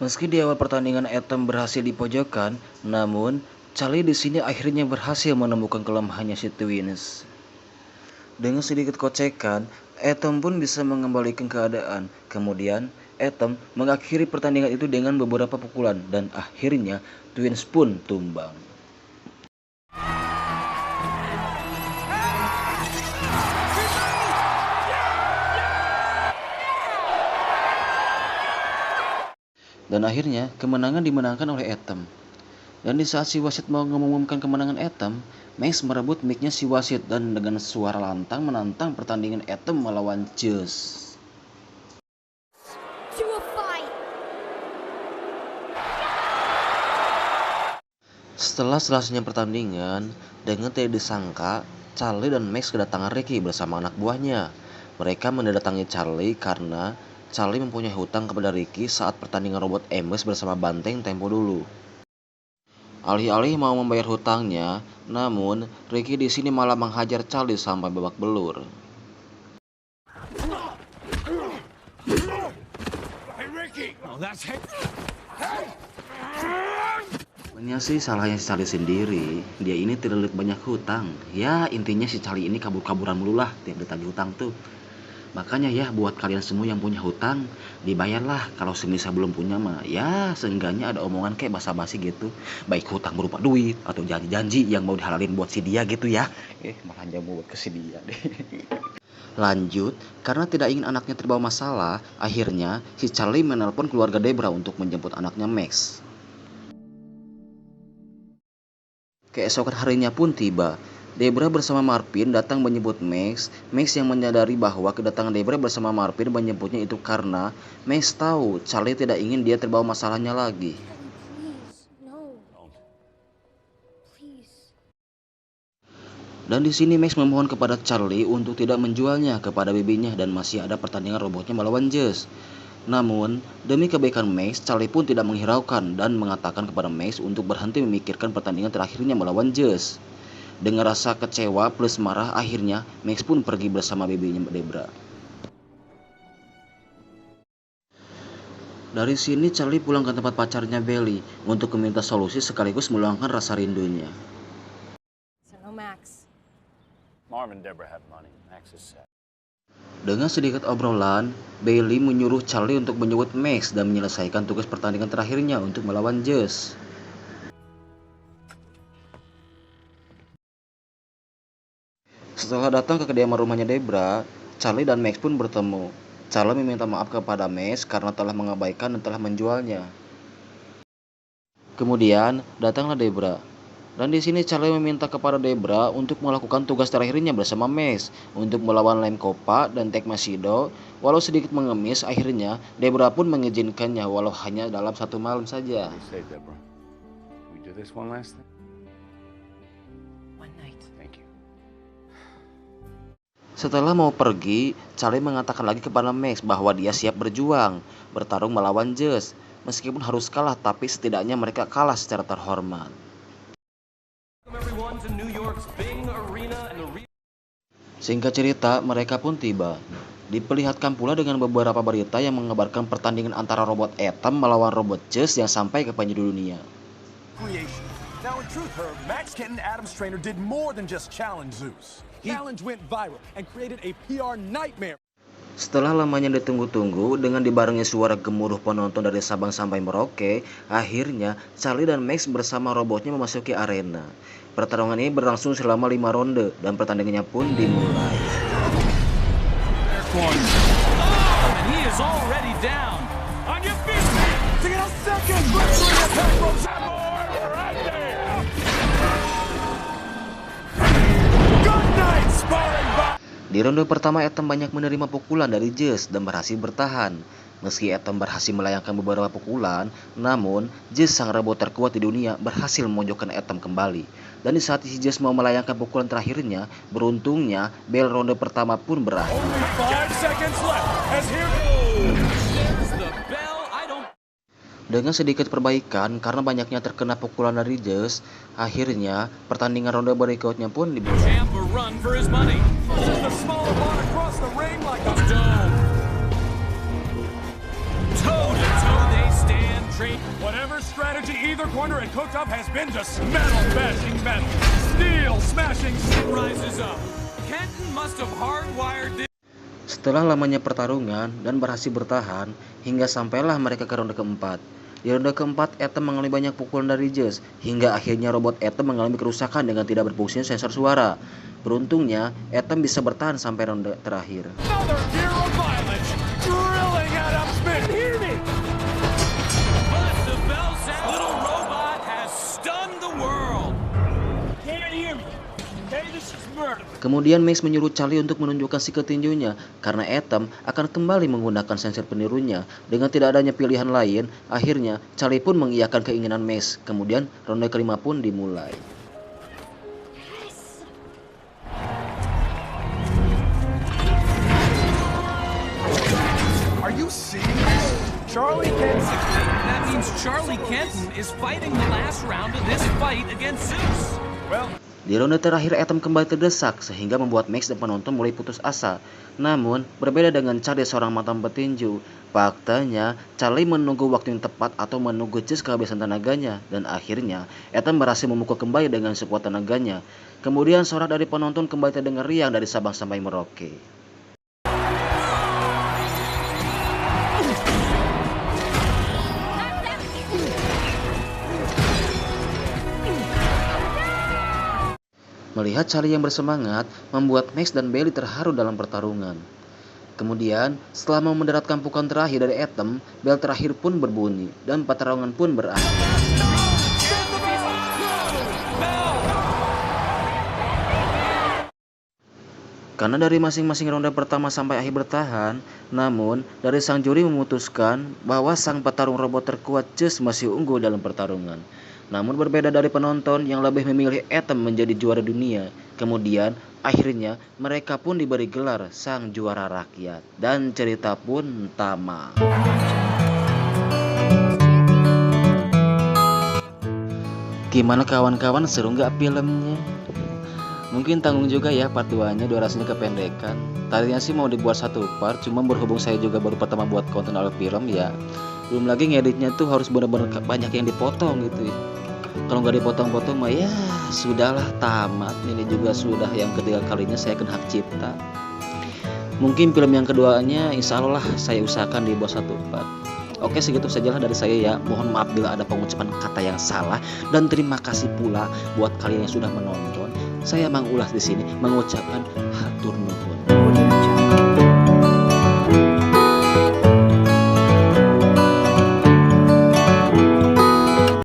Meski di awal pertandingan Atom berhasil dipojokkan, namun Charlie di sini akhirnya berhasil menemukan kelemahannya si Twins. Dengan sedikit kocekan, Atom pun bisa mengembalikan keadaan. Kemudian, Atom mengakhiri pertandingan itu dengan beberapa pukulan dan akhirnya Twins pun tumbang. Dan akhirnya kemenangan dimenangkan oleh Atom. Dan di saat si wasit mau mengumumkan kemenangan Atom, Max merebut mic-nya si wasit dan dengan suara lantang menantang pertandingan Atom melawan Zeus. Setelah selesainya pertandingan, dengan tidak disangka, Charlie dan Max kedatangan Ricky bersama anak buahnya. Mereka mendatangi Charlie karena Charlie mempunyai hutang kepada Ricky saat pertandingan robot Amos bersama Banteng tempo dulu. Alih-alih mau membayar hutangnya, namun Ricky di sini malah menghajar Charlie sampai babak belur. Sebenarnya sih salahnya si Charlie sendiri. Dia ini terlilit banyak hutang. Ya intinya si Charlie ini kabur-kaburan mulu lah tiap ditagih hutang tuh. Makanya ya buat kalian semua yang punya hutang, dibayarlah. Kalau semisal belum punya mah, ya seenggaknya ada omongan kayak basa-basi gitu. Baik hutang berupa duit atau janji-janji yang mau dihalalin buat si dia gitu ya. Malah jamu buat ke si dia deh. Lanjut, karena tidak ingin anaknya terbawa masalah, akhirnya si Charlie menelpon keluarga Debra untuk menjemput anaknya Max. Keesokan harinya pun tiba. Debra bersama Marvin datang menjemput Max. Max yang menyadari bahwa kedatangan Debra bersama Marvin menjemputnya itu karena Max tahu Charlie tidak ingin dia terbawa masalahnya lagi. Dan di sini Max memohon kepada Charlie untuk tidak menjualnya kepada bibinya dan masih ada pertandingan robotnya melawan Zeus. Namun, demi kebaikan Max, Charlie pun tidak menghiraukan dan mengatakan kepada Max untuk berhenti memikirkan pertandingan terakhirnya melawan Zeus. Dengan rasa kecewa plus marah, akhirnya Max pun pergi bersama bibinya Debra. Dari sini Charlie pulang ke tempat pacarnya Belly untuk meminta solusi sekaligus meluangkan rasa rindunya. Dengan sedikit obrolan, Bailey menyuruh Charlie untuk menjemput Max dan menyelesaikan tugas pertandingan terakhirnya untuk melawan Zeus. Setelah datang ke kediaman rumahnya Debra, Charlie dan Max pun bertemu. Charlie meminta maaf kepada Max karena telah mengabaikan dan telah menjualnya. Kemudian datanglah Debra. Dan di sini Charlie meminta kepada Debra untuk melakukan tugas terakhirnya bersama Max untuk melawan Lem Kopa dan Tek Masido. Walau sedikit mengemis, akhirnya Debra pun mengizinkannya walau hanya dalam satu malam saja. Setelah mau pergi, Charlie mengatakan lagi kepada Max bahwa dia siap berjuang, bertarung melawan Zeus. Meskipun harus kalah, tapi setidaknya mereka kalah secara terhormat. Singkat cerita, mereka pun tiba. Diperlihatkan pula dengan beberapa berita yang mengabarkan pertandingan antara robot Atom melawan robot Zeus yang sampai ke penjuru dunia. Now in truth, Herb, Max Kent and Adam's trainer did more than just challenge Zeus. Challenge went viral and created a PR nightmare. Setelah lamanya ditunggu-tunggu, dengan dibarengi suara gemuruh penonton dari Sabang sampai Merauke, akhirnya Charlie dan Max bersama robotnya memasuki arena. Pertarungan ini berlangsung selama 5 ronde dan pertandingannya pun dimulai. Di ronde pertama, Atom banyak menerima pukulan dari Zeus dan berhasil bertahan. Meski Atom berhasil melayangkan beberapa pukulan, namun Zeus sang robot terkuat di dunia berhasil memojokkan Atom kembali. Dan di saat si Zeus mau melayangkan pukulan terakhirnya, beruntungnya bel ronde pertama pun berakhir. Dengan sedikit perbaikan karena banyaknya terkena pukulan dari Zeus, akhirnya pertandingan ronde berikutnya pun dimulai. strategy either corner had cooked up has been just metal bashing metal. Steel smashing steel rises up. Kenton must have hardwired this. Setelah lamanya pertarungan dan berhasil bertahan, hingga sampailah mereka ke ronde keempat. Di ronde keempat, Atom mengalami banyak pukulan dari Zeus, hingga akhirnya robot Atom mengalami kerusakan dengan tidak berfungsinya sensor suara. Beruntungnya, Atom bisa bertahan sampai ronde terakhir. Another gear of violence, drilling Adam Smith. Hear me. But the bell sound. Little robot has stunned the world. Can't hear me. Okay, this is murder. Kemudian Max menyuruh Charlie untuk menunjukkan siket tinjunya karena Atom akan kembali menggunakan sensor penirunya. Dengan tidak adanya pilihan lain, akhirnya Charlie pun mengiyakan keinginan Max. Kemudian ronde kelima pun dimulai. Are you serious? Charlie Kenton. That means Charlie Kenton is fighting the last round of this fight against Zeus. Well, Di ronde terakhir, Atom kembali terdesak sehingga membuat Max dan penonton mulai putus asa. Namun, berbeda dengan Charlie seorang mantan petinju, faktanya Charlie menunggu waktu yang tepat atau menunggu Zeus kehabisan tenaganya, dan akhirnya Atom berhasil memukul kembali dengan sekuat tenaganya. Kemudian sorak dari penonton kembali terdengar riang dari Sabang sampai Merauke. Melihat Charlie yang bersemangat, membuat Max dan Bailey terharu dalam pertarungan. Kemudian, setelah mendaratkan pukulan terakhir dari Atom, bel terakhir pun berbunyi, dan pertarungan pun berakhir. Karena dari masing-masing ronde pertama sampai akhir bertahan, namun dari sang juri memutuskan bahwa sang petarung robot terkuat Zeus masih unggul dalam pertarungan. Namun berbeda dari penonton yang lebih memilih Atom menjadi juara dunia. Kemudian akhirnya mereka pun diberi gelar sang juara rakyat dan cerita pun tamat. Gimana kawan-kawan, seru nggak filmnya? Mungkin tanggung juga ya part 2-nya, durasinya kependekan. Tadinya sih mau dibuat satu part, cuma berhubung saya juga baru pertama buat konten alur film ya. Belum lagi ngeditnya tuh harus benar-benar banyak yang dipotong gitu ya. Kalau nggak dipotong-potong mah ya sudahlah, tamat. Ini juga sudah yang ketiga kalinya saya kena hak cipta. Mungkin film yang keduanya insya Allah lah saya usahakan dibuat satu part. Oke, segitu sajalah dari saya ya. Mohon maaf bila ada pengucapan kata yang salah, dan terima kasih pula buat kalian yang sudah menonton. Saya Mang Ulas di sini mengucapkan hatur nuhun.